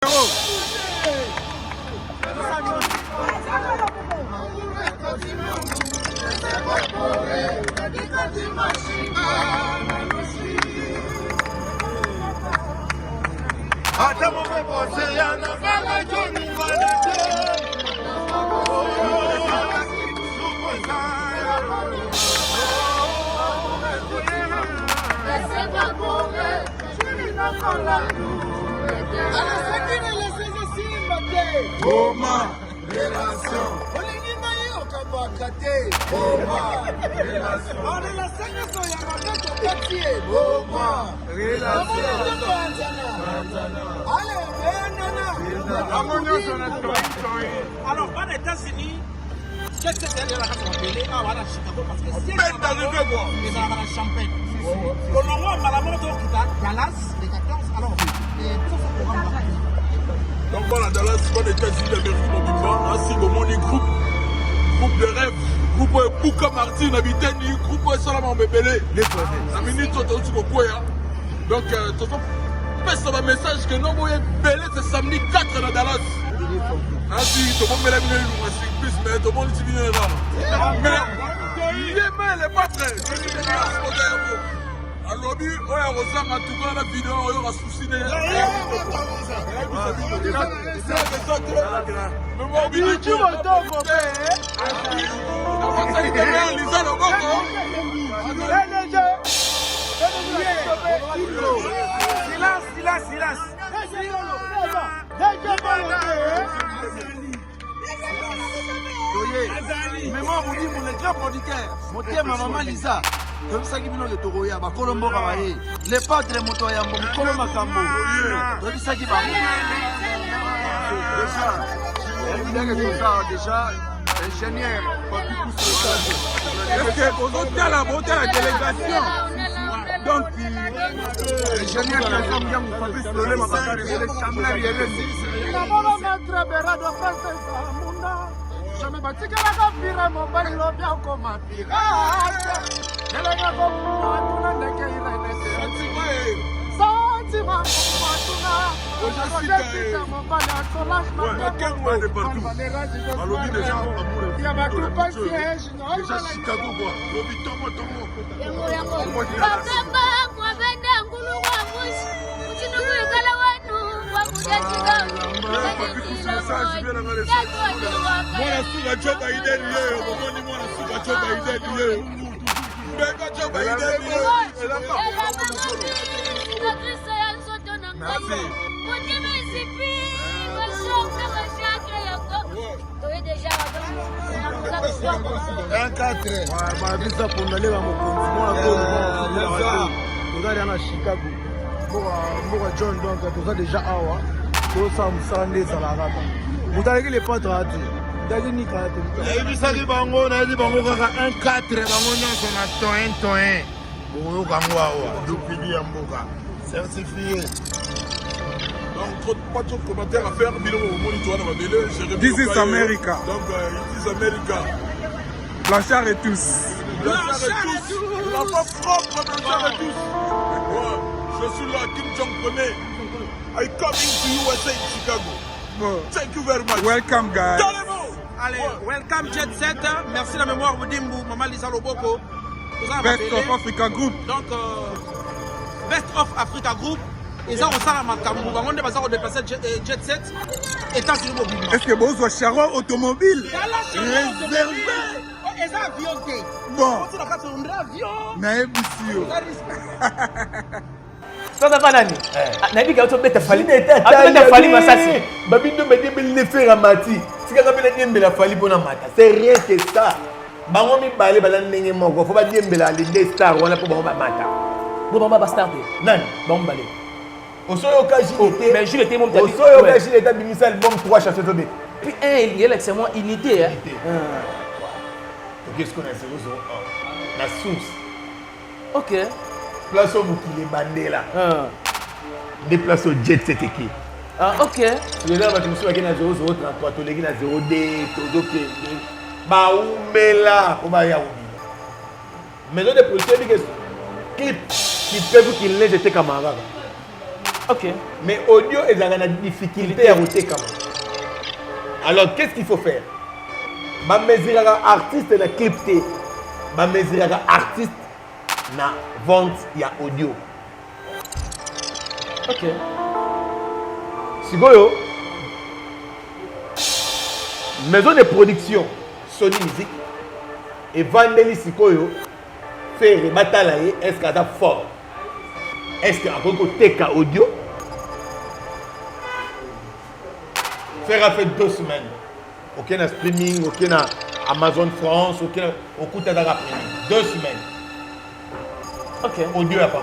Alors, aux États-Unis, qu'est-ce que c'est la race appelée à Chicago parce que c'est les champagne. Au moment où Malamont Dallas, les 14, alors, donc voilà, Dallas, c'est pas les États-Unis d'Amérique mobile, ainsi que mon groupe de rêve, groupe Bouka Martin, Abiteni, groupe Salaman Bébélé. La minute, tu as beaucoup. Donc, tu as un message que non, Bélé, c'est samedi 4 à Dallas. Ainsi, tout le monde met la minute, c'est plus, mais tout le monde est venu là. Mais, Yémen, les pas prêts. Alors, lui, on a reçu en tout cas la vidéo, on a souci de. Silence. Mais moi, vous dites, les grands producteurs, mon thème, ma maman Lisa, comme ça qui vient de Toroya, ma Colombo Kavaye, les patres de Motoya, mon Colombo Kambo, comme ça qui va. Déjà, ingénieur, est-ce que vous avez la délégation? Donc, ingénieur, qui est bien, vous faites le lait, ma papa, les chamblères, les je me bats que la pire mon bal bien comme un pirate. Elle a beaucoup de sentiment un 4 ma visa pour aller à mon continent à Chicago pour John donc tout ça déjà awa tout ça me semble ça la rata vous avez les potes ratés d'ailleurs ni kate et puis ça dit bango na dit bango kaka un 4 bango nyonso na toin bongo kangwa awa depuis mboka certifié. Donc, pas trop de commentaires à faire, mais au moniteur dans ma délai. This is America. Donc, it is America. Blanchard et tous. Blanchard et tous. La voix propre, Blanchard et tous. Ouais, je suis là, Kim Jong-un. I come into USA, Chicago. Thank you very much. Welcome, guys. Allez, welcome Jet Set. Merci la mémoire Boudimbu, Maman Lisa Loboko. Best of Africa Group. Donc, Best of Africa Group. Ils ont aussi la Makambu. On a dépassé Jet Set. États-Unis mobile. Est-ce que vous avez Charon automobile réservé? Ils ont avion. Bon. Mais Sasa nani? Nabi ka utobeta fali. Atobeta fali masasi. Babindo medembe ne faire mati. Sika ka bela diembela fali bona mata. C'est rien que ça. Bango mi balé bala ndenge moko. Faut ba diembela les deux stars wana pour bango ba mata. Bo bango ba star de. Nani? Bango balé. Osoyo kaji était. Mais Jules était mon tati. Osoyo kaji était bimisa album 3 chansons de. Puis il y a l'excellent unité hein. Qu'est-ce qu'on a c'est la source. OK. Place au Moukile Bandela. Déplace au jet set équipe. Ah, OK. Les gars, tu me souviens qu'il y a 033, tu les as 0D, tout OK. Baoumela, comment y a mais non, des policiers qui peuvent qu'il les jeter camarades. Ok. Mais audio, ils ont une difficulté à router quand même. Alors, qu'est-ce qu'il faut faire? Je mesure artiste na clip T. Je mesure artiste na vente, il y a audio. Ok. Sigoyo, maison de production Sony Music et Vandeli Sikoyo fait les batailles. Est-ce qu'elle est fort? Est-ce qu'elle a un audio? Faire fait 2 semaines. Ok, na streaming, ok, na Amazon France, ok, au coup de la 2 semaines. Ok. Audio à pas.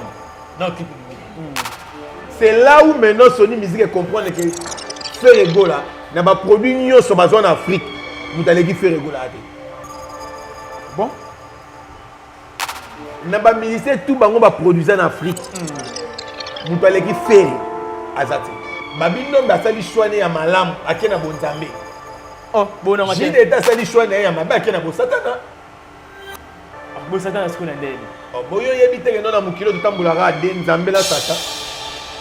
Non, c'est là où maintenant Sony Music comprend que faire ego là, n'a pas produit ni sur ma zone Afrique. Vous allez faire ego là. Bon. N'a pas ministère tout bango va produire en Afrique. Vous allez faire azati. Babindo basali choisir ya malam akena bonzambe. Oh, bon on j'ai d'état sali choisir ya mabe akena bo satana. Bo satana ce qu'on a dit. Oh, boyo yebite que non na mukilo tutambulaka de nzambe la sata.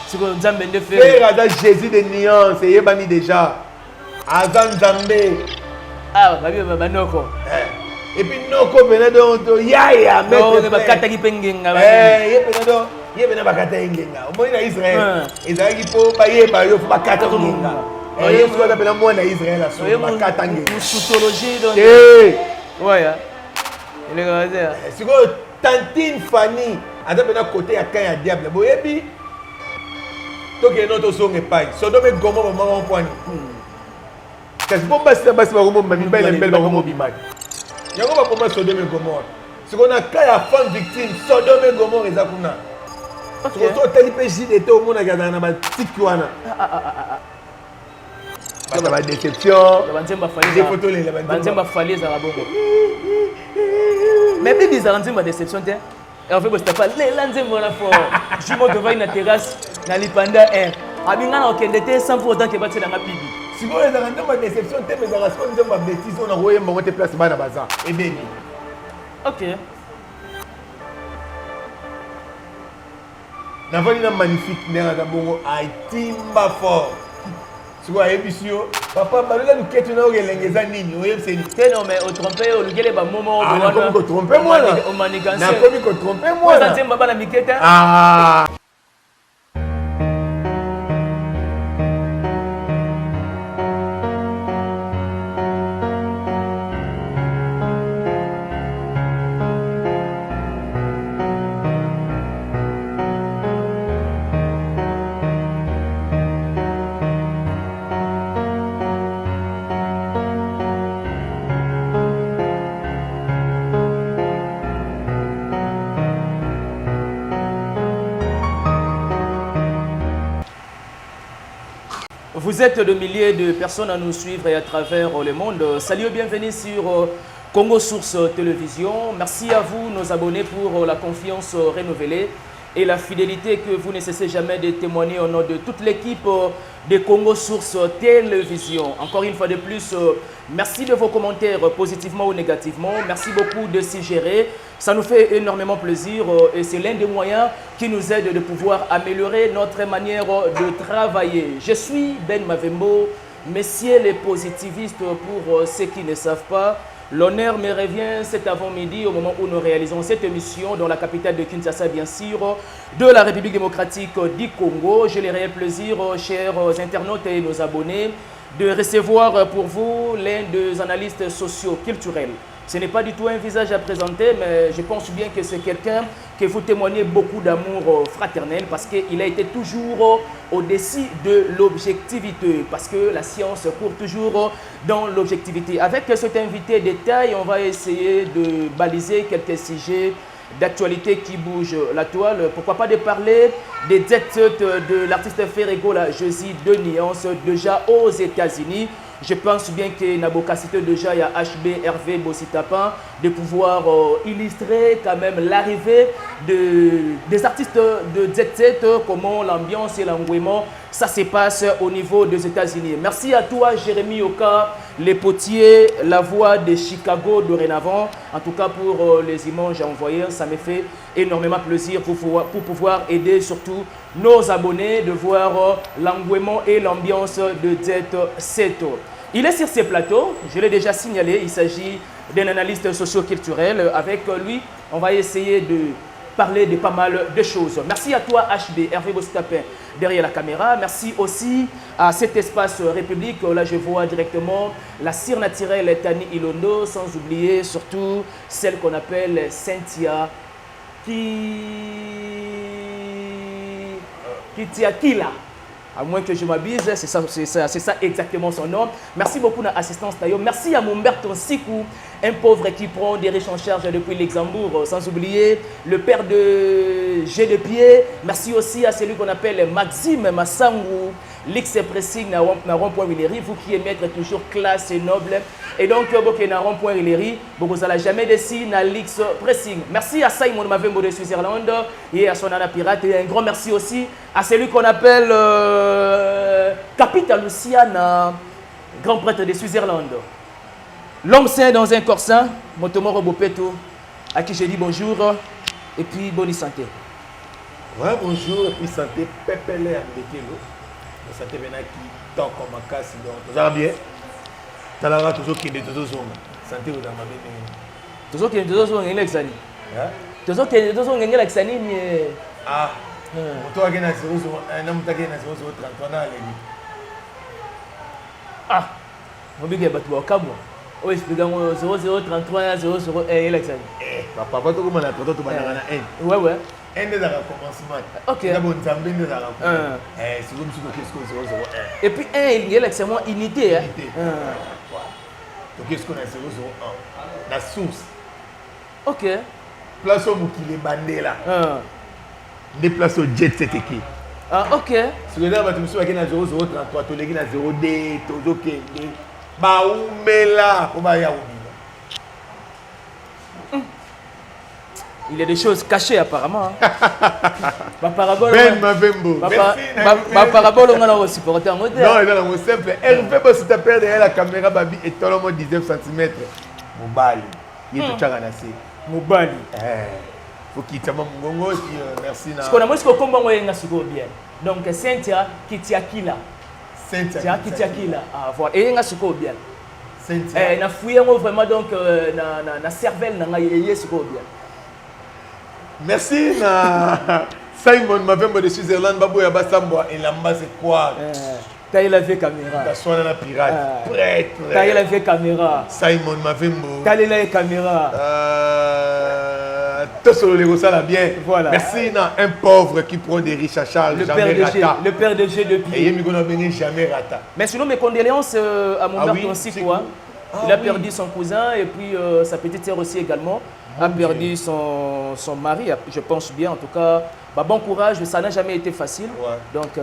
C'est que nzambe de faire. Frère ada Jésus de nuance yebani déjà. Azan nzambe. Ah, babi banoko. Et puis noko venait de yaya mettre. Non, ba kataki pengenga. Yebena yebena bakata ingenga omoni na Israël ezalaki po bayeba yo fo bakata ingenga oyo so ba pela mwana Israël aso bakata ingenga musutologie donc ouais il est rasé siko Tantine Fanny ada pena côté ya kan ya diable boyebi to ke no to songe pai Sodome Gomorrhe maman kwani kasi po basi ba ko mbi ba ile mbele ba ko mbi maki yango ba ko Sodome Gomorrhe siko na ka ya femme victime Sodome Gomorrhe ezakuna. Ok. C'était au monde qui a un petit coin. La déception. Des photos les mais bien bizarre la déception tiens. Et en fait c'était pas les lanzembo la fort. Je monte devant une terrasse na lipanda air. Abinga na okendete sans pour autant que battre dans ma bibi. Si vous avez une déception t'es mais dans la seconde de ma bêtise on a envoyé mon place bana bazar. Et bien. OK. Navali na magnifique nera da bongo aitimba fort. Tu vois ebisio papa balola luketi na ogelengeza nini oyebseni. Non mais au tromper au lugele ba momo on va ko tromper moi là. On maniganse. Na komi ko tromper moi là. Ça tient baba na miketa. Ah. Vous êtes de milliers de personnes à nous suivre et à travers le monde. Salut et bienvenue sur Congo Source Télévision. Merci à vous, nos abonnés, pour la confiance renouvelée et la fidélité que vous ne cessez jamais de témoigner au nom de toute l'équipe de Congo Source Télévision. Encore une fois de plus, merci de vos commentaires positivement ou négativement. Merci beaucoup de s'y gérer. Ça nous fait énormément plaisir et c'est l'un des moyens qui nous aide de pouvoir améliorer notre manière de travailler. Je suis Ben Mavembo, messieurs les positivistes pour ceux qui ne savent pas. L'honneur me revient cet avant-midi au moment où nous réalisons cette émission dans la capitale de Kinshasa, bien sûr, de la République démocratique du Congo. J'ai le réel plaisir, chers internautes et nos abonnés, de recevoir pour vous l'un des analystes socio-culturels. Ce n'est pas du tout un visage à présenter, mais je pense bien que c'est quelqu'un que vous témoignez beaucoup d'amour fraternel parce qu'il a été toujours au-dessus de l'objectivité, parce que la science court toujours dans l'objectivité. Avec cet invité détail, on va essayer de baliser quelques sujets d'actualité qui bougent la toile. Pourquoi pas de parler des dettes de l'artiste Ferrego, la Josie de Nuance, déjà aux États-Unis. Je pense bien que Naboka cité déjà il y a HB Hervé Bossitapin de pouvoir illustrer quand même l'arrivée des artistes de Jet Set, comment l'ambiance et l'engouement ça se passe au niveau des États-Unis. Merci à toi Jérémy Oka les potiers, la voix de Chicago dorénavant. En tout cas, pour les images envoyées, ça me fait énormément plaisir pour pouvoir aider surtout nos abonnés de voir l'engouement et l'ambiance de Jet Seto. Il est sur ces plateaux, je l'ai déjà signalé, il s'agit d'un analyste socio-culturel. Avec lui, on va essayer de parler de pas mal de choses. Merci à toi HB, Hervé Bostapin derrière la caméra. Merci aussi à cet espace République. Là, je vois directement la cire naturelle Tani Ilondo, sans oublier surtout celle qu'on appelle Cynthia Kitiakila. À moins que je m'abuse, c'est ça exactement son nom. Merci beaucoup à l'assistance Tayo. Merci à Mumberto Sikou, un pauvre qui prend des riches en charge depuis Luxembourg. Sans oublier le père de G de Pied. Merci aussi à celui qu'on appelle Maxime Massangou, l'ex-pressing na rond-point Willery. Vous qui aimez être toujours classe et noble. Et donc, vous na rond-point Willery, vous n'allez jamais décider na l'ex-pressing. Merci à Simon Mavembo de Switzerland et à son Anna Pirate. Et un grand merci aussi à celui qu'on appelle Capita Luciana, grand prêtre de Switzerland. L'homme saint dans un corps saint, Motomoro Bopeto, à qui je dis bonjour et puis bonne santé. Ouais, bonjour et puis santé, pépélé à Bekelo. Santé maintenant qui tant comme un casse, donc vous allez bien. Tu as toujours qui est toujours zonga. Santé vous avez bien. Toujours qui est toujours zonga, il est exani. Toujours qui est toujours zonga, il est exani. Ah. Toi qui es dans 0 un homme qui est dans 0,33 ans. Ah. On dit que tu vas au Cabo. Oui, explique 0033 001 élection. Papa, tu comment la photo tu vas dans un. Ouais ouais. Un des commencement. OK. D'abord Nzambe des ara. C'est comme si tu qu'est-ce que 001. Et puis un il est moi unité hein. Donc qu'est-ce qu'on a 001 la source. OK. Place au Mukile bandé là. Des places au jet set qui. Ah OK. Si vous avez tu qui na 0033 tu les na 0D to OK. Ba umela ko ba ya il y a des choses cachées apparemment. Ma parabole. Ben Mavembo. Ma parabole on a aussi supporter en modèle. Non, il est dans simple. Elle fait pas si tu perds derrière la caméra babi et tout le monde 19 cm. Mobali. Il est tout changanasé. Mobali. Faut qu'il t'aime mon gongo merci na. Ce qu'on a moi ce qu'on combat moi nga siko bien. Donc Cynthia Kitiakila. Cynthia Kitiakila. Ah voilà. Et nga siko bien. Cynthia. Na fouillé vraiment donc na cervelle na nga yeye siko bien. Merci na Simon Mavembo de Switzerland Babou ya Basambwa et la c'est quoi? Taille la vieille caméra. Ta soin la pirate. Prêtre. Taille la vieille caméra. Simon Mavembo. Taille la caméra. Tout sur le ça bien. Voilà. Merci na un pauvre qui prend des riches à charge. Jamais rata. Le père de G de Pied. Et il me béni jamais rata. Mais sinon mes condoléances à mon père aussi quoi. Il a perdu son cousin et puis sa petite sœur aussi également. A perdu son mari, je pense bien. En tout cas, bon courage, ça n'a jamais été facile. Ouais. Donc,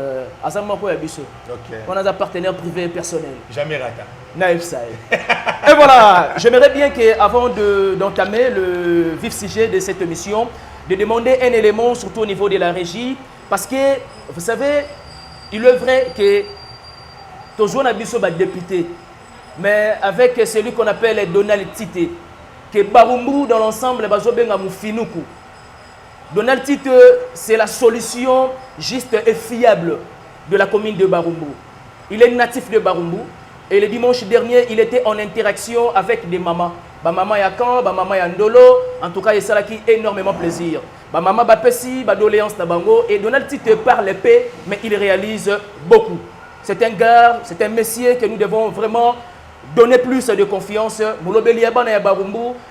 on a un partenaire privé et personnel. Jamais rata. Naïf Saï. Et voilà, j'aimerais bien qu'avant d'entamer le vif sujet de cette émission, de demander un élément, surtout au niveau de la régie, parce que, vous savez, il est vrai que toujours Nabiso va député, mais avec celui qu'on appelle Donald Tite, que Barumbu dans l'ensemble, Donald Tite, c'est la solution juste et fiable de la commune de Barumbu. Il est natif de Barumbu et le dimanche dernier, il était en interaction avec des mamans. Maman Yakan, maman Yandolo, en tout cas, il ça qui énormément plaisir. Maman Bapesi, doléance Tabango et Donald Tite parle paix, mais il réalise beaucoup. C'est un gars, c'est un messier que nous devons vraiment donner plus de confiance.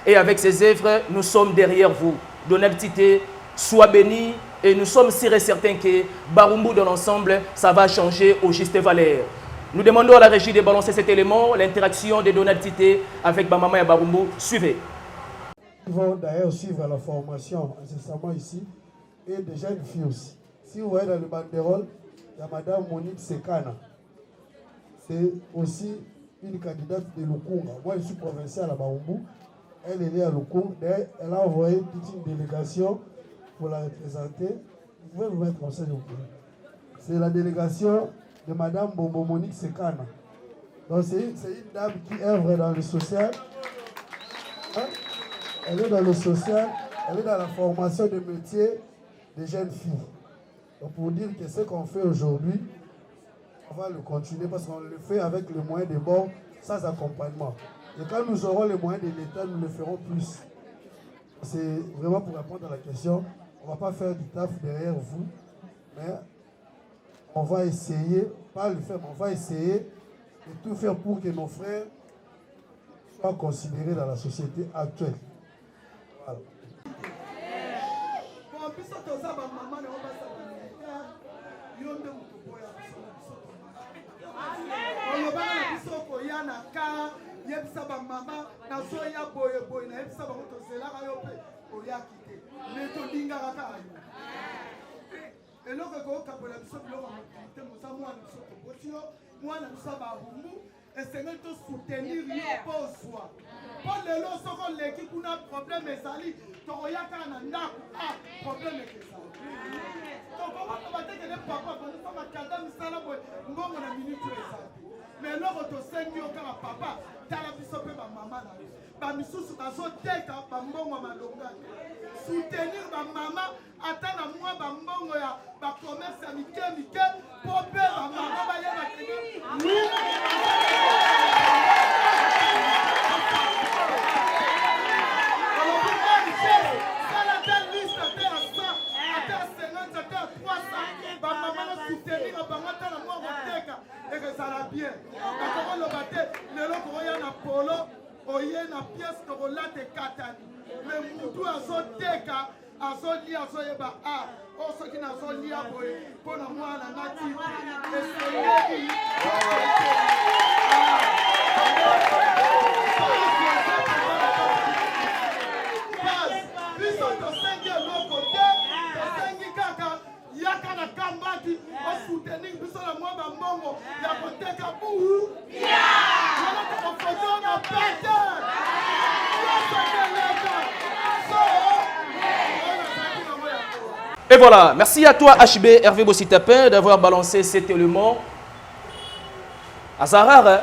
Et avec ses œuvres, nous sommes derrière vous. Donald Tite, sois béni et nous sommes sûrs et certains que Barumbu dans l'ensemble, ça va changer au juste valeur. Nous demandons à la régie de balancer cet élément, l'interaction de Donald Tite avec Bamama et Barumbu. Suivez. Ils vont d'ailleurs suivre la formation incessamment ici et des jeunes filles aussi. Si vous voyez dans le banderole, il y a Madame Monique Sekana. C'est aussi une candidate de Lukunga. Moi, je suis provincial à Barumbu. Elle est née à Lukunga. Elle a envoyé toute une délégation pour la représenter. Vous pouvez vous mettre en scène, s'il vous plaît. C'est la délégation de Madame Bombo Monique Sekana. Donc c'est une dame qui œuvre dans le social. Hein? Elle est dans le social, elle est dans la formation de métiers des jeunes filles. Donc pour dire que ce qu'on fait aujourd'hui, on va le continuer parce qu'on le fait avec les moyens de bord, sans accompagnement. Et quand nous aurons les moyens de l'État, nous le ferons plus. C'est vraiment pour répondre à la question, on ne va pas faire du taf derrière vous, mais on va essayer, pas le faire, mais on va essayer de tout faire pour que nos frères soient considérés dans la société actuelle. Voilà. yebisa ba mama na so ya boye boye na yebisa ba moto zela ka yo pe o ya kite ne to dinga ka ka yo eloko ko kapola biso bilo te mosa mwana biso ko botio mwana biso ba humbu esengeli to soutenir yo poswa po lelo soko leki kuna problème ezali to ya ka na ndako problème ezali to ko ba tekele papa ko to ba kanda misala boye mbongo na minute ezali mais loko to sengi yo ka papa tala biso pe ba mama na ba misusu bazoteka ba mbongo malonga soutenir ba mama ata na mwa ba mbongo ya ba commerce ya mike mike po pe ba mama ba yeba kene bien. Quand on le battait, le logo y a polo, oye na pièce que on l'a de katani. Mais mutu azoteka, azoli azoyeba a, o ce qui n'a zoli a boy, pour la moi la native. Yakana kambati o soutenir biso la moi ba mbongo ya koteka buhu wala ko foto na pete Et voilà, merci à toi HB Hervé Bossitapin d'avoir balancé cet élément. À Zahara,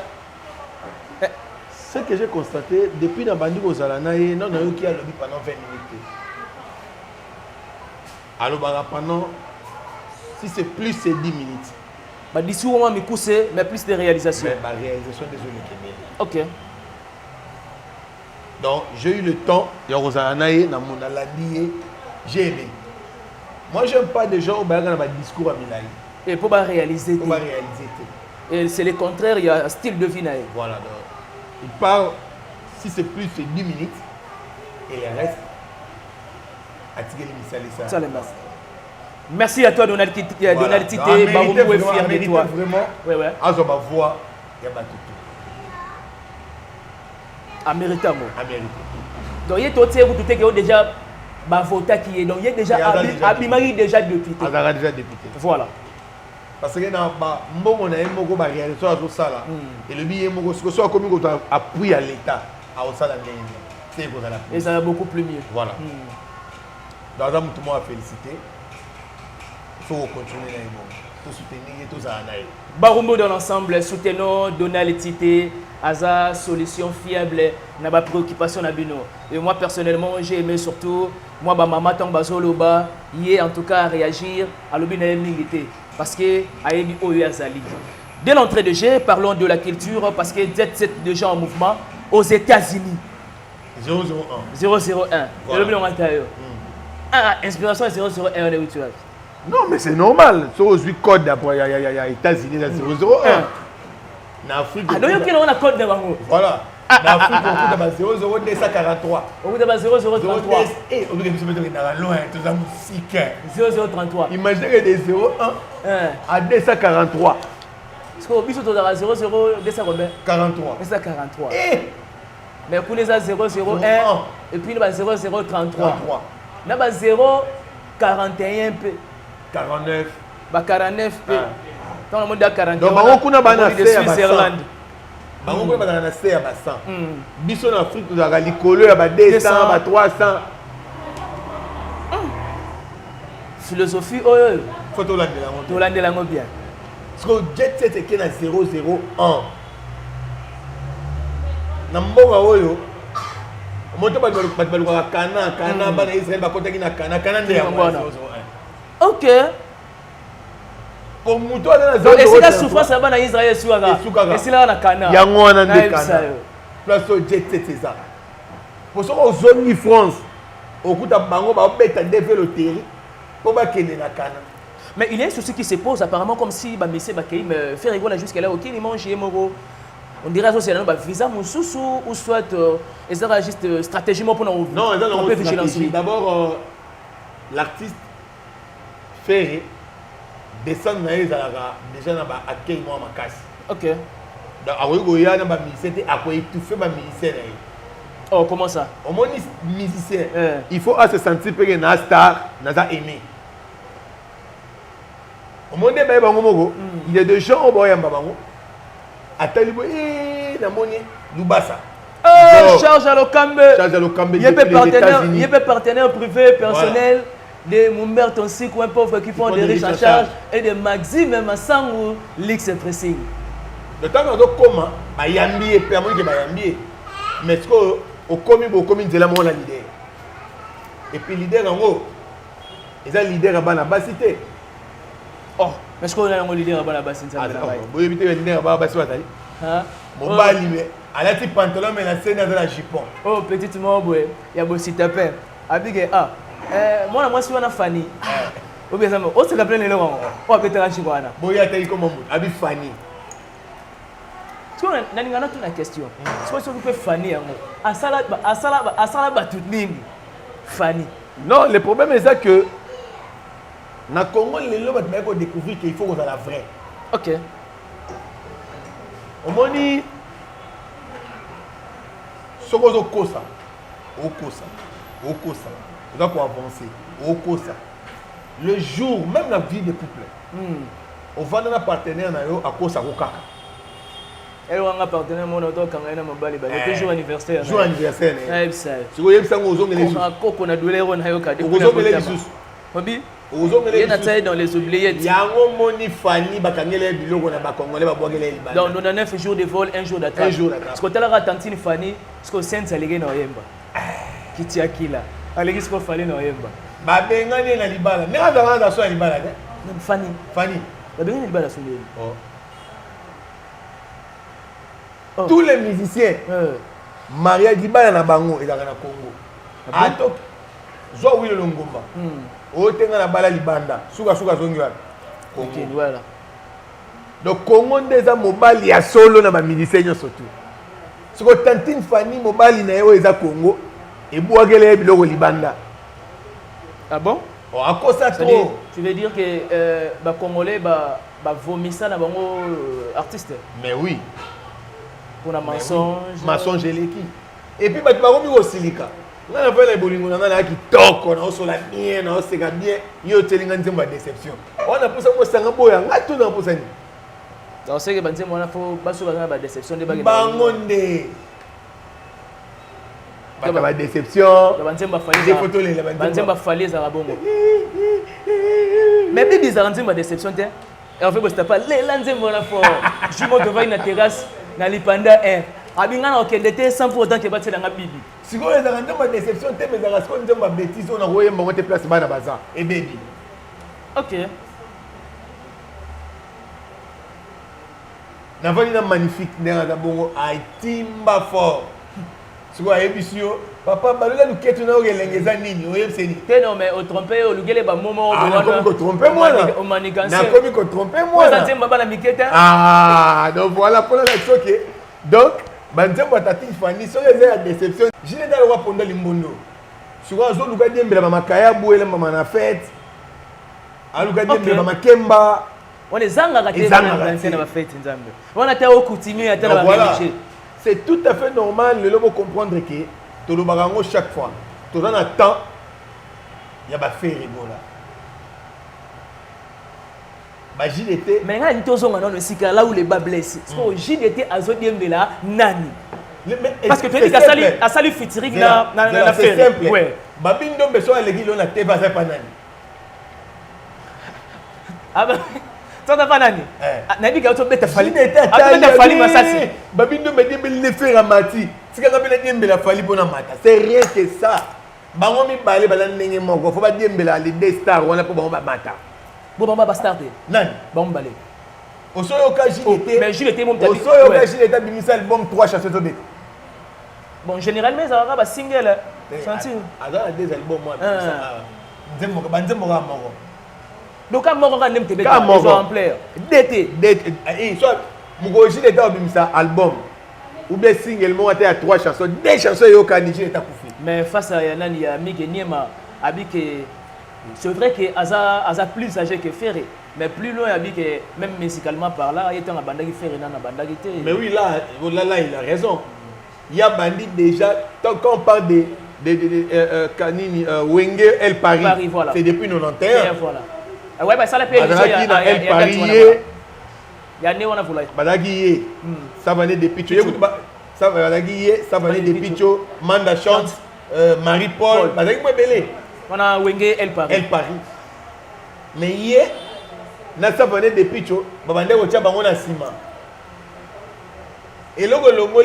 ce que j'ai constaté depuis la bande aux Alanaï, non, non, qui a lobby pendant 20 minutes. Alors, pendant, si c'est plus, c'est 10 minutes. Bah, d'ici au moment, mais plus de réalisation. Mais ma réalisation, désolé, ok. Donc, j'ai eu le temps, il y a Rosalanaï, dans mon aladi, j'ai aimé. Moi, je n'aime pas des gens qui ont un discours à Milaï. Et pour réaliser. Pour réaliser. Et c'est le contraire, il y a un style de vie. Voilà, donc, il parle, si c'est plus, c'est 10 minutes, et le reste, à tirer les missiles. Ça, les masses. Merci à toi, Donald Tité. Donald Tité, Baroumou est fier de toi. Vraiment, ouais, ouais. À ma voix, il y a tout. À mériter. À mériter. Donc, il y a tout ce qui est déjà voté qui est. Donc, il y a déjà Abimari déjà député. Azara déjà député. Voilà. Parce que dans on a un réalisation à ça là. Et le billet, ce soit comme on a appris à l'État, à Osala Gagne. Et ça va beaucoup plus mieux. Voilà. Dans un tout le monde a félicité. Il faut continuer là, il faut soutenir tout ça. Baroumou dans l'ensemble, soutenons Donald Tité, Aza, solution fiable, n'a pas préoccupation à Bino. Et moi personnellement, j'ai aimé surtout, moi, maman Tambazoloba, hier en tout cas à réagir à l'objet de parce que Aïmi Oyo Azali. Dès l'entrée de jeu, parlons de la culture parce que c'est déjà en mouvement aux États-Unis. 001. 001. Voilà. Le intérieur. Inspiration 001 de rituel. Non, mais c'est normal. C'est aux code d'après les États-Unis, c'est 001. En Afrique, ah, donc il y a un code de Bango. Voilà. En Afrique, on a 00243. On a 0033. Et on a loin, tout ça musique. 0033. Imaginez des 01 à 243. Parce qu'au but, on a 00243. 243. Mais pour les 001 et puis il y a 0033. Il y a 041 p. 49. 49 p. Dans le monde de 41. Donc, on a un Suisse-Irlande. On a un assez à 100. Bisson en Afrique, nous avons les couleurs à 200, à 300. Philosophie, faut Hollande la bien. Parce que jet set est à 001. na mboka oyo moto balukaka kana bana Israël bakotaki na kana nde yango. OK. Pour muto na zone de c'est la souffrance là bana Israël suaka. Et c'est là na kana. Yango wana nde kana. Place au jet c'est ça. Pour ça aux zone France okuta bango ba beta développer pour ba kende na kana. Mais il y a un souci qui se pose apparemment comme si ba messé ba kay me faire rigoler jusqu'à là OK il mange moro. On dirait que c'est un visa moussou ou soit ils ont juste stratégiquement pour nous. Non, ils ont une stratégie. D'abord l'artiste fait descendre na ezalaka déjà na ba accueil moi ma casse. OK. Donc akoyi goya na ba musicien akoyi étouffer ba musicien na. Oh, comment ça? Au moins musicien, il faut se sentir que na star, na za aimé. Au moins des bails bango mogo, il y a des gens au boy en babango. Atalibo na moni Lubasa. Charge à l'Okambe. Charge à l'Okambe. Il y a partenaire privé personnel de Mumbert Tonsi ou un pauvre qui font des riches à charge et de Maxime Massangou Lix Pressing. Le temps qu'on doit comment, bah yambi et permis que bah yambi. Mais ce que au commis de la mon leader. Et puis leader en haut, ils ont leader à Banabasité. Oh, mais est-ce qu'on a un leader à Banabasité? Vous évitez le leader à Banabasité. Mon bali, elle a dit pantalon, mais la scène de la jupon. Oh, petite mobile, il y a aussi tapé. Abigé, moi, je suis une Fanny. Ou bien, on se rappelle les noms. Oh, peut-être un chinois. Bon, il y a des comme Abi Fanny. On a une question. Si on peut Fanny, Fanny. Non, le problème est ça que dans le Congo, les gens vont découvrir qu'il faut qu'on soit la vraie. OK. On m'a dit, ce qu'on a kosa, on doit avancer, le jour, même la vie des couples, on va dans un partenaire à kosa kokaka. Elle a un partenaire mon auto quand elle a mon bali bali jour anniversaire. Jour anniversaire. Ça. Si vous voyez ça aux hommes les on a coco na douleur on a yo ka. Aux hommes les sous. Obi. Aux hommes les sous. Dans les oubliettes. Yango moni Fanny bakangele biloko na ba congolais ba boagele libanda. Donc on a 9 jours de vol, 1 jour d'attente. 1 jour d'attente. Ce que tu as la tantine Fanny, ce que sense alege na yemba. Kiti akila. Alege ce que fallait na yemba. Ba bengane na libala. Nanga za so libala. Fanny. Ba bengane libala so libala. Oh. Tous les musiciens, Maria Dibala na bango et dans le Congo. Atok, zo wilo longomba. O tenga na bala libanda, suka zongwa. OK, voilà. Donc Congo ndeza mobali ya solo na ba musiciens surtout. Siko tantine Fanny mobali na yo eza Congo et boagele biloko libanda. Ah bon? Oh, à cause ça trop. Tu veux dire que ba congolais ba vomissa na bango artiste? Mais oui. Pour un mensonge. Mensonge l'équipe. Et puis, tu vas au silika. On a fait les bolingo, on a qui toque, on a la bien, on a bien. Il y a une déception. On a pour ça que ça boya, on a tout dans pour ça. Donc c'est que ben moi faut pas souvent la déception de baguette. Bangonde. Ba déception. Des photos les banzemba fallait za bongo. Mais bibi za banzemba déception té. Et en fait moi c'était pas les lanzemba na fort. Je monte devant une terrasse. Na lipanda abinga na okende te sans pour autant que batse na bibi siko les arrêter ma déception te mais za ko nzemba bêtise on a royé mbango te place bana baza et baby. OK. Na vani na magnifique ndanga bongo aitimba fort. Siko ayebisio papa balola luketu na ogelengeza nini oyebseni te non mais au tromper au lugele ba momo na komi ko tromper moi na komi ko tromper moi na nzemba bana miketa donc voilà pour la choqué donc banzemba tati Fanny so les a déception jine dans le waponda limbondo siko azo luka diembela ba makaya buela mama na fête aluka diembela ba makemba on les zanga ka te na ba fête nzambe on a ta okutimi ata na ba miché. C'est tout à fait normal de comprendre que tout le barango chaque fois, tout dans le temps, il y a des faits rigola. JDT. Mais là, il y a là où les bas blessés. Parce que JDT a dit là, nani. Parce que tu dis qu'à sali fitirik na c'est simple. Ouais. Babindo besoin de l'église on a té pas nani. Ah ben Tata Banani. Nabi Gato bête fali. Bête fali masasi. Babindo me dit le faire à mati. Si quelqu'un me dit la fali pour mata. C'est rien que ça. Bango mi balé balan ndenge moko. Faut pas dire les deux stars on a pour bango mata. Bon bamba bastarde. Nan. Bango balé. Au soyo ka JDT. Mais JDT mon tabi. Au soyo ka JDT bimisa album 3 chansons de bête. Bon généralement ça va single. Senti. Ada des albums moi. Nzembo banzembo ka moko. Donc quand moko ka ndemte bête. Ils sont en player. DT. Soit Mugoji était au bimisa album. Ou bien single moi à 3 chansons. Des chansons yo ka ni JDT kufi. Mais face à Yanani Amike Niema Abike c'est vrai que Aza plus âgé que Ferré. Mais plus loin, même musicalement par là, il était en bandagi Ferré dans la bandagi. Mais oui, là, il a raison. Il y a Bandit déjà, quand on parle de Kanini, Wenge, El Paris, voilà. c'est depuis 91. Voilà. Ouais, bah ça l'a payé. El Paris, il y a Néo, on a voulu. Badagi, ça venait de Picho. Ça venait de Picho, Manda chante, Marie-Paul, Badagi Mabele. On a Wenge, El Paris. El Paris. Mais hier, ça venait de Picho, Babande Ocha Bangona Sima. Et le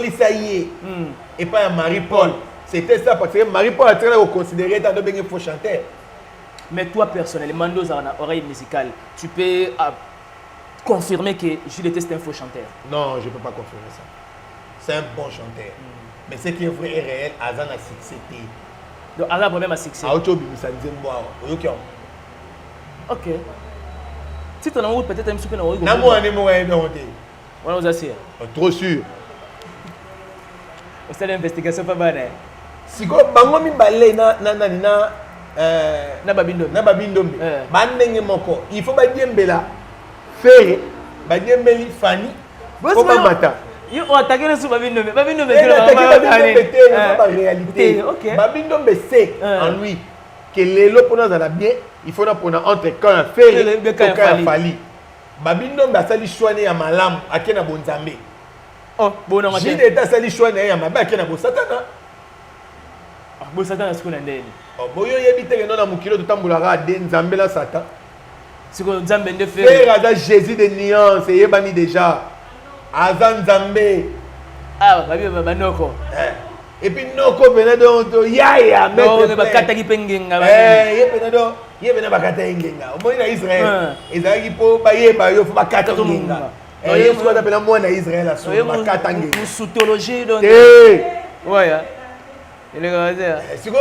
lisa y et pas Marie-Paul. C'était ça parce que Marie-Paul a très considéré étant donné qu'il faut chanter. Mais toi personnellement, dans une oreille musicale, tu peux confirmer que Jules était un faux chanteur? Non, je ne peux pas confirmer ça. C'est un bon chanteur. Mais ce qui est vrai et réel, Azan a succès. Donc Azan a problème à succès. Ok. Si tu as un route, peut-être un sucre dans le route. On nous assure. Trop sûr. C'est l'investigation pas bonne. Si vous avez balé na babindombe. Bandenge moko. Il faut pas dire mbela. Faire. Ba dire mbeli fani. Faut pas mata. Yo attaquer le sous babindombe. Babindombe c'est la réalité. OK. Babindombe c'est en lui que lelo pona za bien, il faut na pona entre quand la faire et quand la fali. Babindombe asali choix ya malamu akena bonzambe. Oh, bon non, j'ai d'état sali choix ya mabe akena bo satana. Ah, bo satana ce qu'on a ndeni. Oh, boyo yebite que non na mukilo tutambulaka de nzambe la satan. Ce que nzambe nde fait. Frère ada Jésus de nuance yebani déjà. Azan nzambe. Ah, babi banoko. Et puis noko benado yaya mais no bakata ki pengenga ba. Yebenado yebena bakata ngenga. Omoni na Israël. Ezaki po bayeba yo fo bakata ngenga. Et so da pena mwana Israël aso bakata ngenga. Sous théologie donc. Ouais. Il est comme ça. C'est que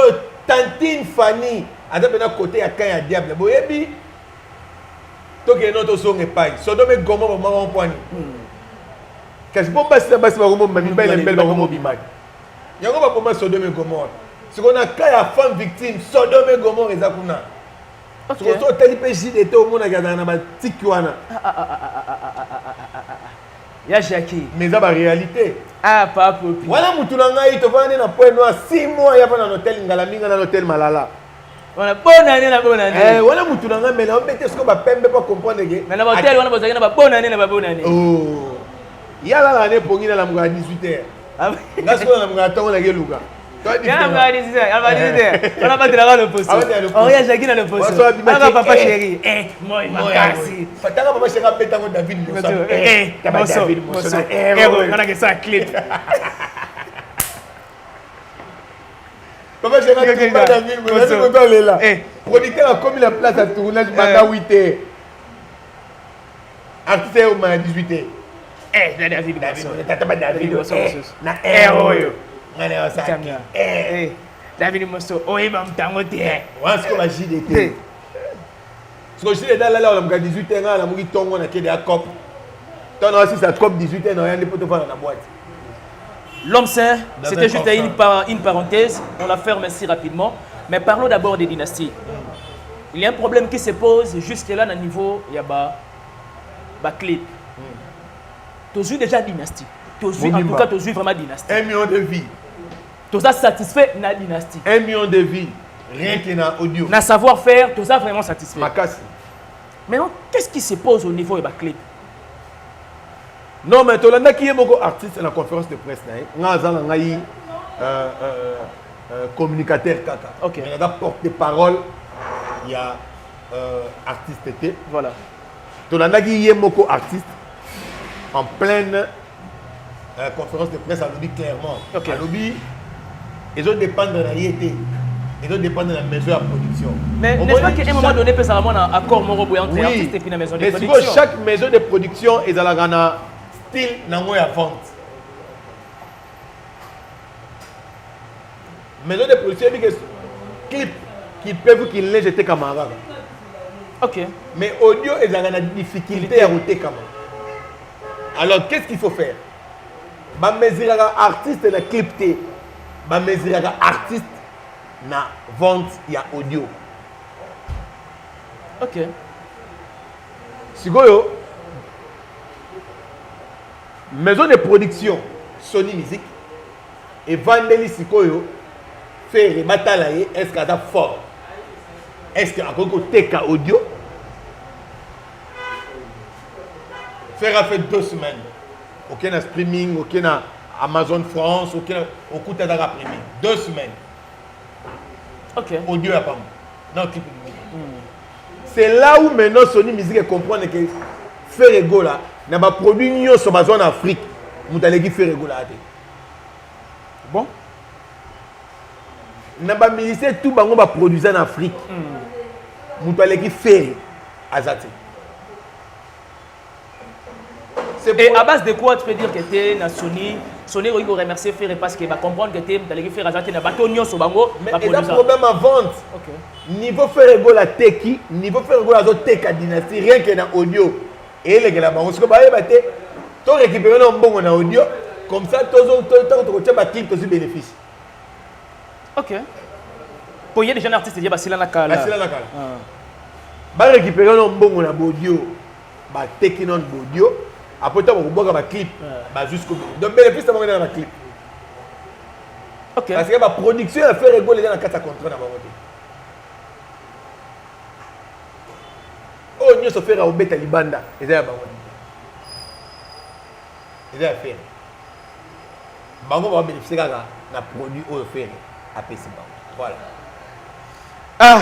Tantine Fanny ada pena côté ya kan ya diable. Boyebi to ke no to songe pai. Sodome Gomorrhe maman poani. Qu'est-ce que passe là bas ba gomo mami ba le bel ba gomo bimaki. Il y a un peu Sodome et Gomorrhe. Ce qu'on a quand il y a femme victime, Sodome et Gomorrhe et Zakuna. Ce qu'on a tel péché était au monde à garder dans la Tikwana. Il y a Jackie. Mais ça va réalité. Ah, pas pour. Voilà, Moutoulanga, il te va aller dans le point noir 6 mois, il y a pas dans l'hôtel Ngalaminga, dans l'hôtel Malala. Voilà, bonne année, la bonne année. Voilà, Moutoulanga, mais là, on peut ce qu'on va pas comprendre. Mais dans l'hôtel, on va dire bonne année, la bonne année. Oh. Il y a l'année pour qu'il y ait la à 18h. Parce qu'on a attendre la gueuluga. On a pas de le poste. On a Jackie dans le poste. On a papa chéri. Moi, merci. Papa chéri a pété avec David. On a que ça clip. Papa chéri a pété avec David. Producteur a commis la place à tournage pendant 8h. Artiste au moins 18h. David, na héros. David Mosso, oui, mam tangote. Wa ce que la JDT. Ce que JDT là on a 18 ans la mugi tongo na kede a cop. Ton aussi ça cop 18 ans rien de pour te faire dans la boîte. L'homme saint, c'était juste une parenthèse, on la ferme ainsi rapidement, mais parlons d'abord des dynasties. Il y a un problème qui se pose jusque là au niveau yaba clip. Tu as eu déjà dynastie. En tout cas, tu as eu vraiment dynastie. 1 million de vies. Tu as satisfait la dynastie. 1 million de vies. Rien que dans l'audio. Dans savoir-faire, tu as vraiment satisfait. Maintenant, qu'est-ce qui se pose au niveau de la clip? Non, mais tu as qui est beaucoup artiste à la conférence de presse. Nous avons communicateur kaka. Ok. Il y a porte-parole. Il y a artiste. Voilà. tolandaki ye moko artiste en pleine conférence de presse à lobby clairement. Ok. À lobby, ils ont dépendre de la IET. Ils ont dépendre de la maison de production. Mais n'est-ce pas qu'à un moment donné, peut avoir un accord entre artiste et puis la maison de mais production? chaque maison de production est dans la style nango ya vente. Maison de production dit que clip qui peuvent qu'il les jeter camarade. Ok. Mais audio est dans la difficulté à router camarade. Alors qu'est-ce qu'il faut faire? Ba mesurer artiste na clip té. Ba mesurer artiste na vente ya audio. Ok. Sikoyo maison de production Sony Music et Vandeli Sikoyo faire batala ye est-ce qu'elle est fort? Est-ce qu'elle a teka audio? Faire a fait 2 semaines. Aucun streaming, aucun Amazon France, aucun au d'ara streaming. 2 semaines. Ok. Audio à pas. Non, clip. C'est là où maintenant Sony Music comprend que faire ego là, n'a pas produit ni sur ma zone Afrique. Vous allez faire ego là. Bon. N'a pas milité tout bango va produire en Afrique. Vous allez faire azati. Et à base de quoi tu peux dire que tu es na Sony il faut remercier faire parce que va comprendre que tu es allé faire azati na bateau nyo so bango mais il y a un problème à vente. OK. Niveau faire ego la teki, niveau faire ego la zo teka dynastie rien que na audio. Et les gars bango ce que ba yebate to récupérer no mbongo na audio comme ça to to ba clip to si bénéfice. OK. Pour y a des jeunes artistes, il y a Basila Nakala. Basila Nakala. Ba récupérer no mbongo na audio, ba teki non audio. Après, tu as un clip jusqu'au bout. Donc, bénéfice, tu as un clip. Ok. Parce que la production, elle fait rigoler dans la carte à contrat. Oh, nous sommes fait au bêta libanda. Et c'est à faire. Bango va bénéficier de la produit au faire à PC. Voilà. Ah!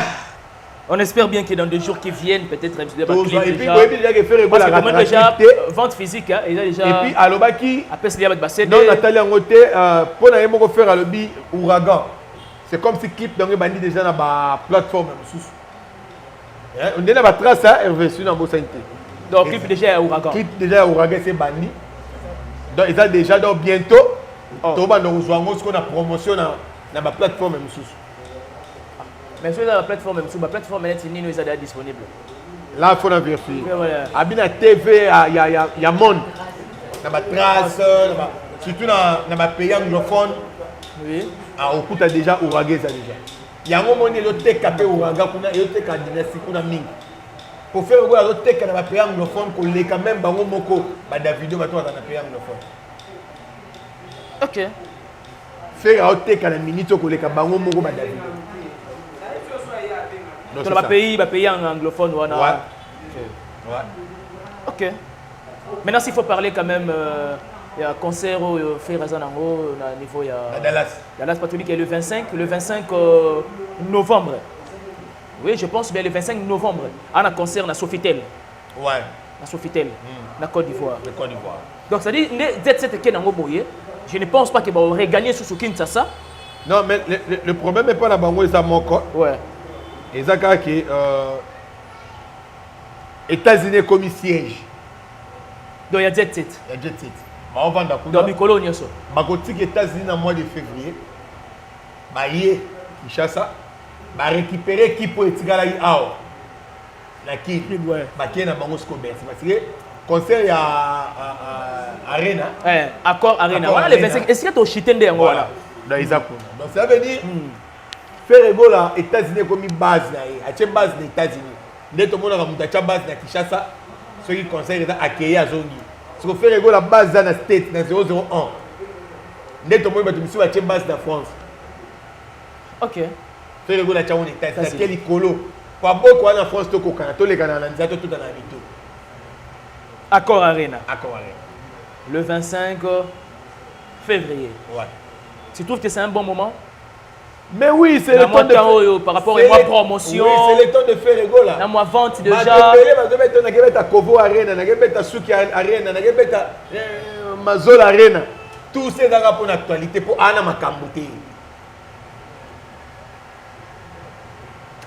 On espère bien que dans 2 jours qui viennent, peut-être un clip déjà. Parce que comment déjà vente physique, hein, et déjà. Et puis à l'obaki, après c'est avec Bassé. Non, Nathalie Angoté, pour nous faire à l'obi ouragan. C'est comme si clip dans les bandits déjà dans la plateforme. On est dans la trace, Hervé sur dans Bossante. Donc clip déjà à ouragan. Clip déjà à ouragan, c'est bandit. Donc ils ont déjà donc bientôt. Tout le monde nous rejoint ce qu'on a promotion dans la plateforme. Mais sur la plateforme, sur la plateforme, Nino est déjà disponible. Là, il faut vérifier. À la TV, il y a monde. Dans la trace, surtout dans le pays anglophone. Oui. Au coup, tu as déjà ouragan déjà. Il y a un moment où il y a des capés ouragan, il y a des capés dynastie. Pour faire des capés dans le pays anglophone, il y a quand même des vidéos dans le pays anglophone. Ok. Faire des capés dans la minute, il y a des vidéos. Dans le pays anglophone, ouais. Ok. Maintenant, s'il faut parler quand même, il y a un concert au Ferrazanango, au niveau Dallas Patolik, le 25 novembre. Oui, je pense bien le 25 novembre. On a un concert à Sofitel. Ouais. À Sofitel, la Côte d'Ivoire. Donc, ça dit, je ne pense pas qu'ils vont regagner sur Kinshasa. Non, mais le problème n'est pas la bango, c'est mon corps. Ouais. Et ça, que États-Unis comme siège. Donc il y a jet set. Il y a jet set. On va dans les colonies. Je vais aux États-Unis dans le mois de février. Je vais Kinshasa. Je vais récupérer qui peut être là. Je vais aller Bango Scobert. Parce que le concert à Arena. Accord Arena. Voilà les 25. Est-ce que tu as chité de Angola? Donc ça veut dire. Faire ego là, États-Unis comme une base là, à une base des États-Unis. Dès que tout le monde a une base à Kinshasa, ceux qui conseillent accueillir à Zongi. Si vous faites ego la base dans la state, dans 001. Dès que tout le monde a une base dans France. Ok. Faire ego la États-Unis, c'est quel écolo. Pour beaucoup en France, tout le Canada, tout le Canada, tout dans la vie. Accord Arena. Accord Arena. Le 25 février. Ouais. Tu trouves que c'est un bon moment? Mais oui, c'est le temps de faire... Par rapport à ma promotion. Oui, c'est le temps de faire rigolo là. Dans ma vente déjà. Je vais mettre Kovo Arena, je vais mettre Suki Arena, je vais mettre Mazol Arena. Tout c'est dans pour l'actualité pour Anna Makambote.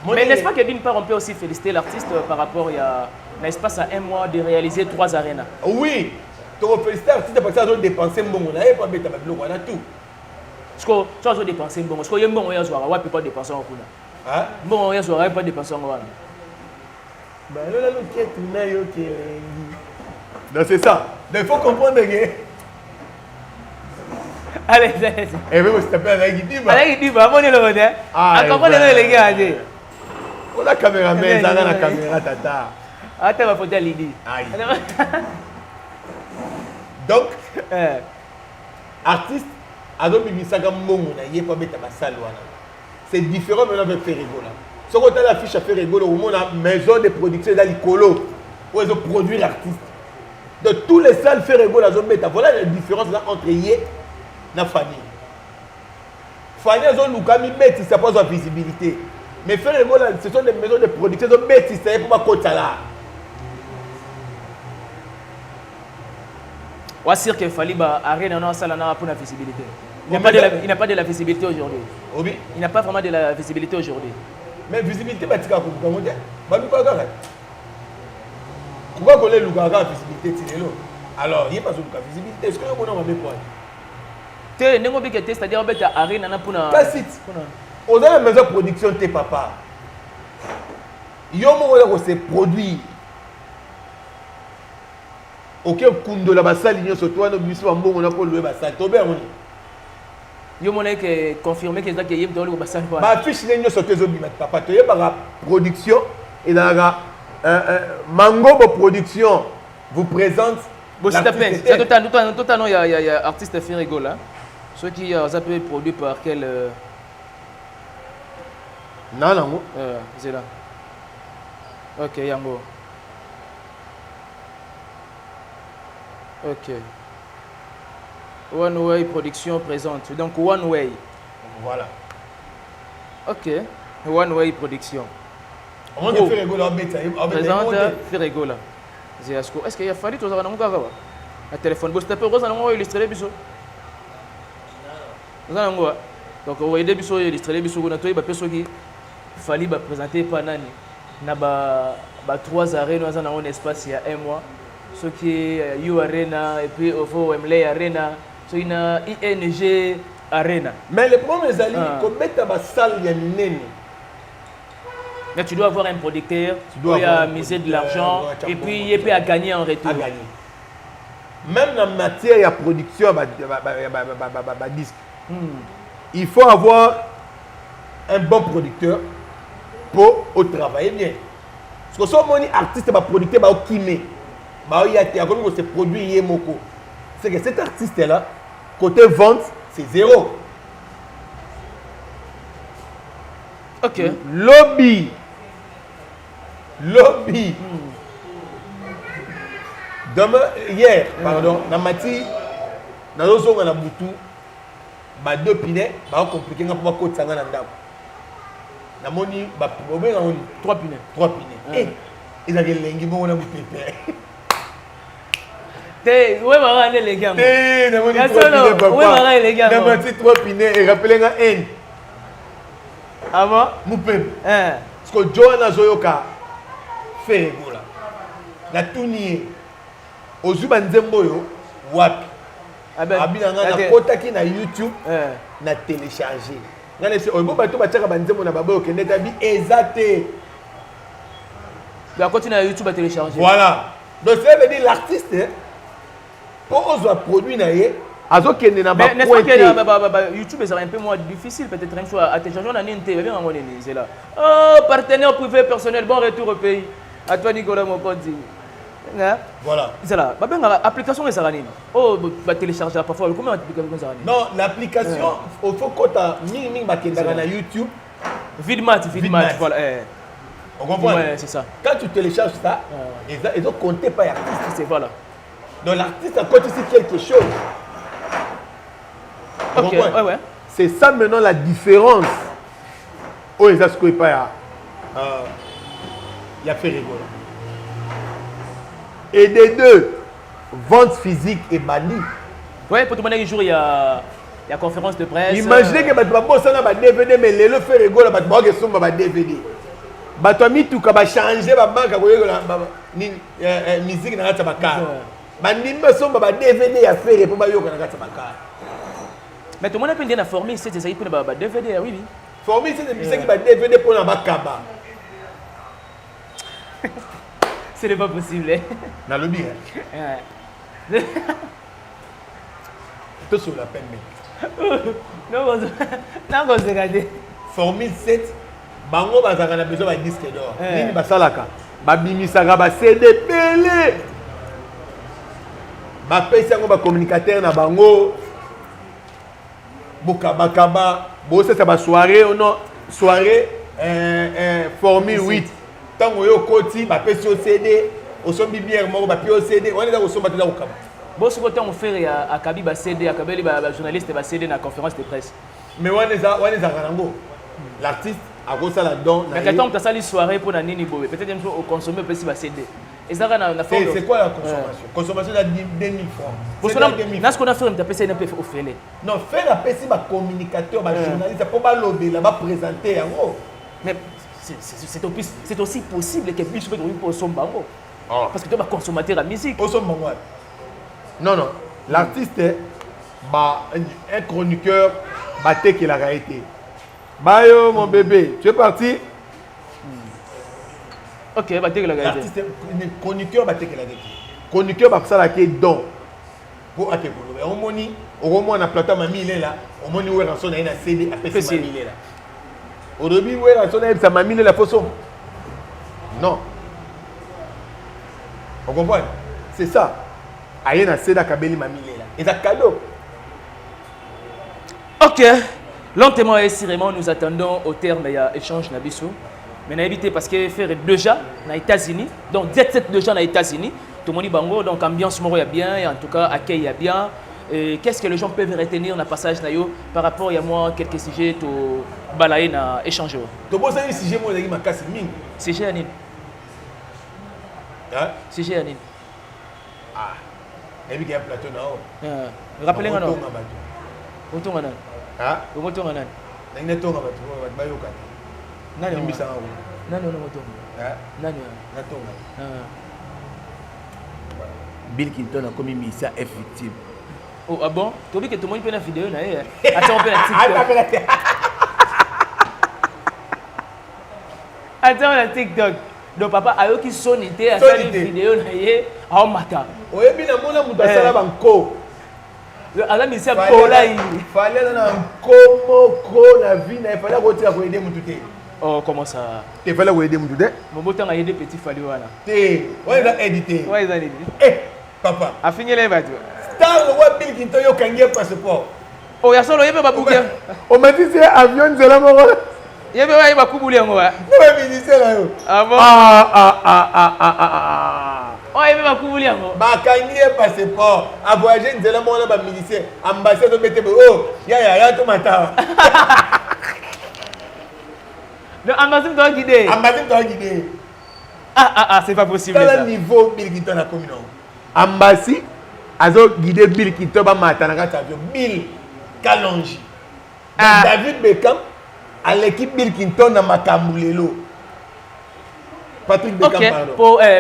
Mais n'est-ce pas que d'une part, on peut aussi féliciter l'artiste par rapport à l'espace à un mois de réaliser 3 arénas? Oui, tu peux féliciter l'artiste parce qu'ils ont dépensé un bon moment. Il n'y a pas de bloc, on a tout. Est-ce que tu as dépensé un bon moment? Est-ce qu'il y a un bon moment où il peut pas dépenser un coup? Bon moment où il peut pas dépenser un coup? Non, c'est ça. Mais il faut comprendre que... Allez, allez. Et même si tu appelles Alain Guidiba. Alain Guidiba, on est là, on est. Ah, comment les gars? On a la caméra, mais ça a la caméra, tata. Attends, ma photo à Lydie. Donc, artiste, c'est différent maintenant avec Ferrigo. Si on a l'affiche à Ferrigo, on a une maison de production dans l'Icolo où ils ont produit l'artiste. De tous les salles Ferrigo, voilà la différence là entre Yé et Fanny. Fanny, ils ont mis ça pas de visibilité. Mais Ferrigo, ce sont des maisons de production, ils ont mis ça pour ma côte là. On va dire qu'il fallait arrêter dans la salle pour la visibilité. Il n'a pas de la visibilité aujourd'hui. Oui. Il n'a pas vraiment de la visibilité aujourd'hui. Mais visibilité, c'est quoi? Pourquoi qu'on ait le visibilité? Alors, il n'y a pas de visibilité. Est-ce que vous avez un point? C'est-à-dire que arrêter pour la... Pas site. On a la maison de production de tes papas. Il y a un moment où c'est produit. Aucun kundo la basalle ligne sur toi, nous bisous en bon on a pas loué basalle. Toi bien on. Yo monnaie que confirmer que ça qui est dans le basalle quoi. Ma fiche ligne sur tes obi papa. Tu es par la production et dans la Mango production vous présente. Bon s'il te plaît, tout il y a artiste Ferrigo là. Ceux qui ça peut être produit par quel Non non. C'est là. OK, Yango. Ok. One Way Production présente. Donc One Way. Voilà. Ok. One Way Production. On va faire Ferrigo là, présente Ferrigo là. Est-ce qu'il y a fallu tout ça dans mon cas? Un téléphone. Vous tapez Rose, on va illustrer les bisous. Donc on va aider bisous illustrer les bisous. On a trouvé des personnes qui fallait présenter par Nani. Na ba 3 arènes dans un espace il y a un mois. Ce qui est U Arena et puis Ovo Wembley Arena, ce qui est ING Arena. Mais le problème est qu'on met ta salle il y a une. Mais tu dois avoir un producteur, tu dois miser de l'argent et puis il peut à gagner en retour. À gagner. Même en matière de production, disque. Il faut avoir un bon producteur pour travailler bien. Parce que si on est artiste, producteur, il y a ce produit Yemoko. C'est que cet artiste-là, côté vente, c'est zéro. Ok. Lobby. Demain, hier, pardon, dans Mati, dans le zone, on a boutou, 2 pinets, compliqué pour ma côte sangana ndam. Na moni, 3 pinets. 3 pinets. Ils avaient l'engi, on a bouté. Ouais, les gars. Les gars. 3 pinets et rappelez un N. Avant Moupé. Parce que Johanna Zoyoka fait voilà. La tournier. Ozuba Nzemboyo wapi. Abinanga na kotaki na YouTube na télécharger. Ngane se obo bato bataka banzembo na babo okende tabi ezate. Donc continue à YouTube à télécharger. Voilà. Donc ça veut dire l'artiste pour oser produire na ye azokende na ba n'est-ce pas que YouTube c'est un peu moins difficile peut-être une fois à télécharger on a une TV bien on est là. Oh partenaire privé personnel bon retour au pays. À toi Nicolas Mokondi. Voilà. C'est là. L'application est saranine. Oh, bah télécharger parfois. Comment l'application est saranine? Non, l'application, il faut que tu aies YouTube. Vidmat, voilà. On comprend? Ouais, c'est ça. Quand tu télécharges ça, ils ont compté par l'artiste. C'est voilà. Donc l'artiste a compté ici quelque chose. Ok, ouais. C'est ça maintenant la différence Oh, ils ont ce qu'il y a fait rigoler. Et des deux, vente physique et banni. Oui, pour tout le monde, un jour, il y a conférence de presse. Imaginez que tu as un DVD, mais les fait rigoler, tu as un DVD. Tu as mis tout, tu as changé la banque, tu as musique dans la car. Tu as DVD à faire pour que mais tout le monde peut dire formé, c'est ça, il peut avoir DVD, oui. Formé, c'est des qui DVD pour la Bakaba. Ce n'est pas possible. Dans le bien. Tout sur la peine. Non, non, c'est regardé. Formule 7, bango bazaka na besoin ba disque d'or. Nini basalaka? Babimisaka ba CD pelé. Ba pesa ngo ba communicateur na bango. Bokabakaba, bo ça ba soirée ou non, soirée Formule 8. Tango yo koti ba pesa au CD, au son bibière moko ba pio CD, on est là au son batela okaba. Bon, ce que on fait à Kabi, ba CD, à Kabi, ba journaliste, ba CD dans la conférence de presse. Mais on est à Ranango. L'artiste a gros ça là-dedans. Mais quand on a une soirée pour Nini Bobe, peut-être un jour au consommer peut si ba CD. Et ça na forme. C'est quoi la consommation? Consommation de 2000 francs. Pour cela, ce qu'on a fait, on a fait un peu au fêlé. Non, faire la PC ba communicateur, ba journaliste pour ba lober là, ba présenter en gros. Mais c'est aussi possible que plus peut pour son bango. Parce que tu es un consommateur de musique. Au son bango. Non, non. L'artiste est un chroniqueur, baté qui la réalité. Bayo, mon bébé, tu es parti? Ok, baté qui la réalité. L'artiste est un chroniqueur, baté qui la réalité. Chroniqueur, bah ça là qui est don. Pour aké boulot. Mais au moni, au moins on a plateau mamie il est là. Au moni où est rançon a une CD à PC mamie il est là. Au début où est rançon a sa mamie la façon. Non. Vous comprenez? C'est ça. Aïe na seda kabeli mamile là. Et ça cadeau. Ok. Lentement et sérieusement, nous attendons au terme il y a échange nabiso. Mais n'a évité parce que faire déjà aux États-Unis. Donc 17 déjà aux États-Unis. Tout le monde bango donc ambiance moro ya bien et en tout cas accueil ya bien. Qu'est-ce que les gens peuvent retenir dans le passage nayo par rapport à moi quelques sujets to balayer na échanger. To bosa un sujet moi qui m'a cassé ming. Sujet anine. Hein? Sujet anine. Ah. Et puis il y a un plateau là-haut. Rappelez-moi non. Autonga nan. Ah? Autonga nan. Nani tonga bato bayoka. Nani mbisa ngo. Nani on autonga. Ah? Nani na tonga. Bill Clinton a commis missa est victime. Oh ah bon? Tu dis que tout le monde peut la vidéo là. Attends on peut la TikTok. Attends la TikTok. Donc papa ayo qui sonité à faire une vidéo là yé en matin. Oyebi na mona mutu asala banko. Ala misia kola yi. Fallait na nkomo na vie na fallait kotia ko aider mutu te. Oh comment ça? Te fallait ko aider mutu te. Mon botan a aider petit fallait wana. Te, ouais la éditer. Ouais ça dit. Eh, papa. A fini les bateaux. Star le wa Bill Clinton yo kangie passeport. Oh ya solo yebe babukia. On m'a dit c'est avion de la mort. Yebe wa ba kubuli ngo wa. Ouais ministère là yo. Ah bon? Oh yebe ba kubuli ngo. Ba kangie passeport. A voyager de la mort là ba ministère. Ambassade de BTB. Oh, ya to mata. Le ambassade doit guider. Ambassade doit guider. C'est pas possible ça. Ça. Quel niveau Bill Clinton a commis non? Ambassade azo guider Bill Clinton ba mata na kata avion. Bill Kalonji. David Beckham à l'équipe Bill Clinton à Makambulelo. Patrick Beckham pardon.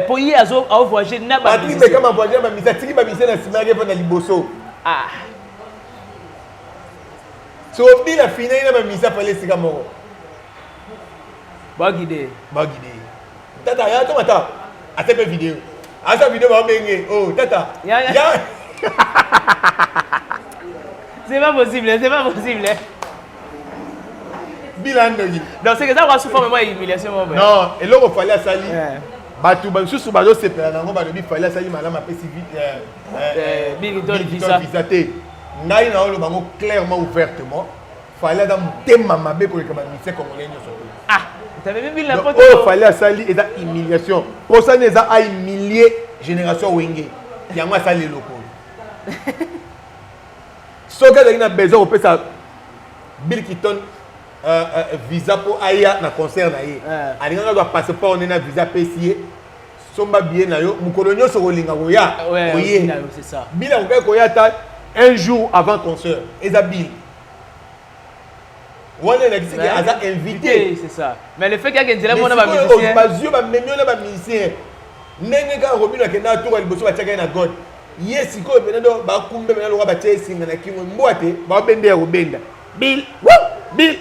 Pour y a voyager na ba. Patrick Beckham a voyagé ba misa tiki ba misa na simage pa na liboso. So Bill a fini na ba misa pa le sika moko. Ba guider. Tata ya to mata. A cette vidéo. A cette vidéo ba bengé. Oh tata. Ya. C'est pas possible, c'est pas possible. Bilandoli. Donc c'est que ça va souffrir moi humiliation moi. Non, et là il fallait sali. Batu ba susu ba do sepela nango ba lobi fallait sali malama pesi vite visa te. Ngai na olo bango clairement ouvertement. Fallait dans tema mabe ko lekaba mise congolais nyoso. T'avais même vu la photo. Oh fallait sali et ça humiliation. Pour ça les a humilié génération wenge. Yango sali loko. Soka il a besoin de faire Bill Clinton visa pour aya na concert na ye alinga doit passeport on na visa PCA somba bien na yo mukolo nyonso kolinga koya oui c'est ça bila koya ta un jour avant concert eza bill on est ici qui a invité c'est ça mais le fait qu'il y a nzela mona ba musicien bazio ba memio ba musicien ndenge ka robino kenda toka liboso bataka na god yes ko benado ba kumbe benado ba chesinga na kingo mbwate ba bende ya robenda bill bill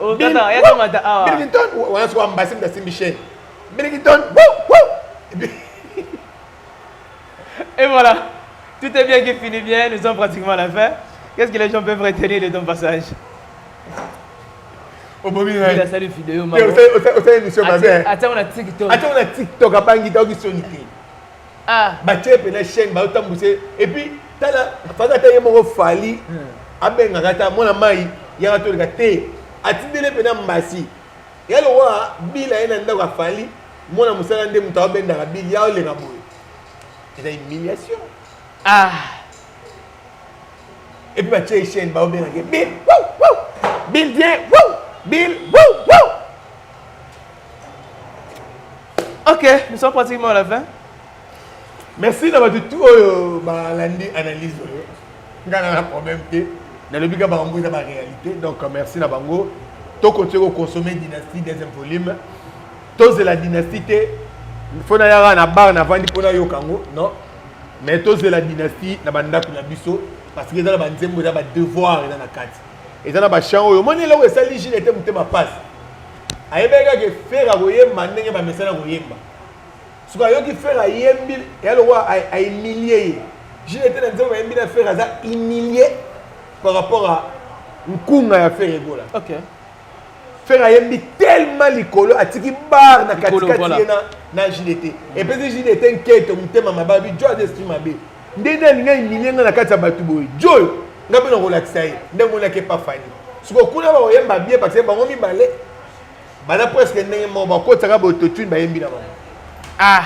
oh tata ya kama ta ah Billington wana so ambassadeur de Saint-Michel Billington et voilà tout est bien qui finit bien nous sommes pratiquement à la fin. Qu'est-ce que les gens peuvent retenir de ton passage? Il a salué vidéo. Attends, on a TikTok. Attends, on a TikTok. Ah. Bache pena chaîne ba utambuse et puis tala fanga taye mo fali abenga kata mona mai ya to te atindele pena mbasi ya lo wa bila ina ndaka fali mona musala nde mutawa benda ka bili ya le ngaboy. C'est une humiliation. Ah. Et puis bache chaîne ba obenga ke Bill Bill viens Bill OK, nous sommes pratiquement à la fin. Merci d'avoir tout l'analyse. Il y a un problème. Dans le but de la réalité. Donc, merci d'avoir continué à consommer la dynastie des volumes. Tous de la dynastie, il faut aller à la barre avant de Kango. Non. Mais tous de la dynastie, il y a parce que dans la devoir dans la carte. Et dans la chambre, il y a un peu de était ma passe. Il y a un faire à ce qui fait à Yembi, elle a humilié. J'ai été dans un faire à humilié par rapport à Nkunga à faire égola. Ok. Faire à Yembi tellement licolo, à tiki bar na katikati na JDT. Et puis JDT inquiète, on t'aime ma babi, Joe d'estime ma bé. Ndena nga humilié na kati batuboy. Joe, nga pe na relaxer. Ndemo na ke pas fani. Ce que kuna ba Yemba bien parce que ba ngomi balé. Bana presque ndenge mo ba ko tsaka ba autotune ba Yembi na ba. Ah.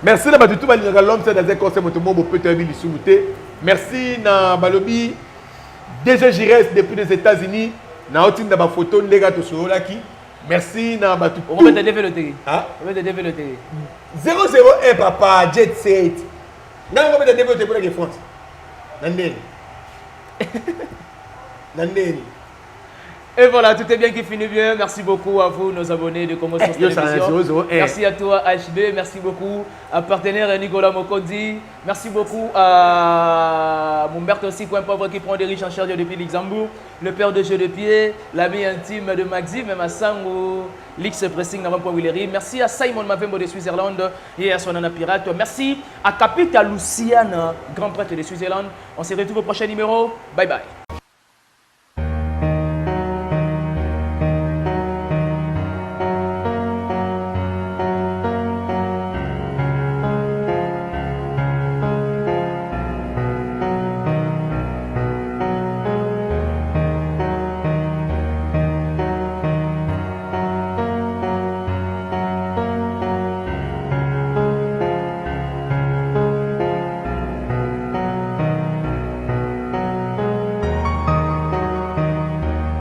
Merci na batutu balingaka l'homme c'est dans un conseil motomo peut être bisumuté. Merci na balobi DG Gires depuis les États-Unis na otinda ba photo ndega to solaki. Merci na batutu. On va te développer. Ah, on va te développer. 001 papa Jet Set. Nanga on va te développer pour la France. Nandeni. Nandeni. Et voilà, tout est bien qui finit bien. Merci beaucoup à vous, nos abonnés de Congo Source Télévision. Merci à toi, HB. Merci beaucoup à partenaire Nicolas Mokondi. Merci beaucoup à Mumberto aussi, coin pauvre qui prend des riches en charge depuis Luxembourg. Le père de jeu de pied, l'ami intime de Maxime, même à Sango, l'X Pressing avant pour Willery. Merci à Simon Mavembo de Switzerland et à Sonana Pirate. Merci à Capita Luciana, grand prêtre de Switzerland. On se retrouve au prochain numéro. Bye bye.